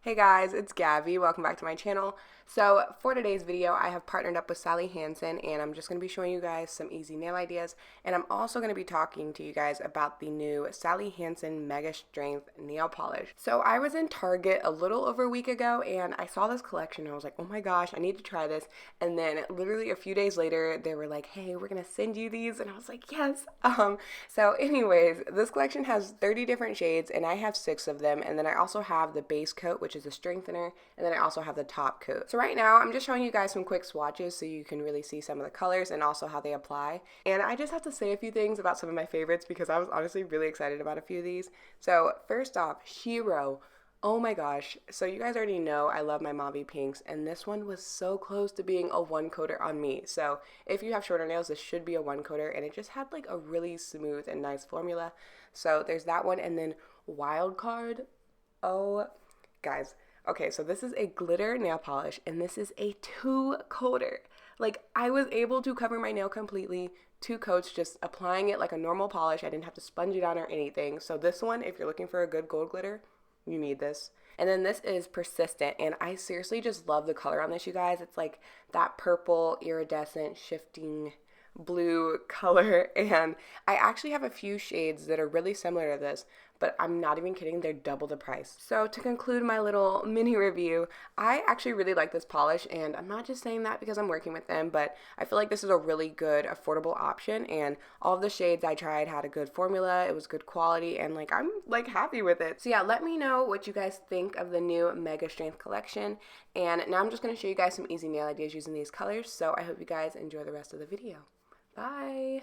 Hey guys, it's Gabby. Welcome back to my channel. So for today's video, I have partnered up with Sally Hansen and I'm just going to be showing you guys some easy nail ideas, and I'm also going to be talking to you guys about the new Sally Hansen Mega Strength nail polish. So I was in Target a little over a week ago and I saw this collection and I was like, oh my gosh, I need to try this. And then literally a few days later, they were like, hey, we're going to send you these. And I was like, yes. So anyways, this collection has 30 different shades and I have 6 of them. And then I also have the base coat, which is a strengthener, and then I also have the top coat. So right now I'm just showing you guys some quick swatches so you can really see some of the colors and also how they apply. And I just have to say a few things about some of my favorites because I was honestly really excited about a few of these. So first off, She-Roi. Oh my gosh. So you guys already know I love my mauve pinks, and this one was so close to being a one coater on me. So if you have shorter nails, this should be a one coater, and it just had like a really smooth and nice formula. So there's that one. And then Wild Card. Oh guys, okay, so this is a glitter nail polish and this is a 2-coater. Like, I was able to cover my nail completely, 2 coats, just applying it like a normal polish. I didn't have to sponge it on or anything. So this one, if you're looking for a good gold glitter, you need this. And then this is Persis-tint, and I seriously just love the color on this, you guys. It's like that purple iridescent shifting blue color, and I actually have a few shades that are really similar to this, but I'm not even kidding, they're double the price. So to conclude my little mini review, I actually really like this polish, and I'm not just saying that because I'm working with them, but I feel like this is a really good affordable option, and all of the shades I tried had a good formula, it was good quality, and like I'm like happy with it. So yeah, let me know what you guys think of the new Mega Strength collection, and now I'm just going to show you guys some easy nail ideas using these colors, so I hope you guys enjoy the rest of the video. Bye!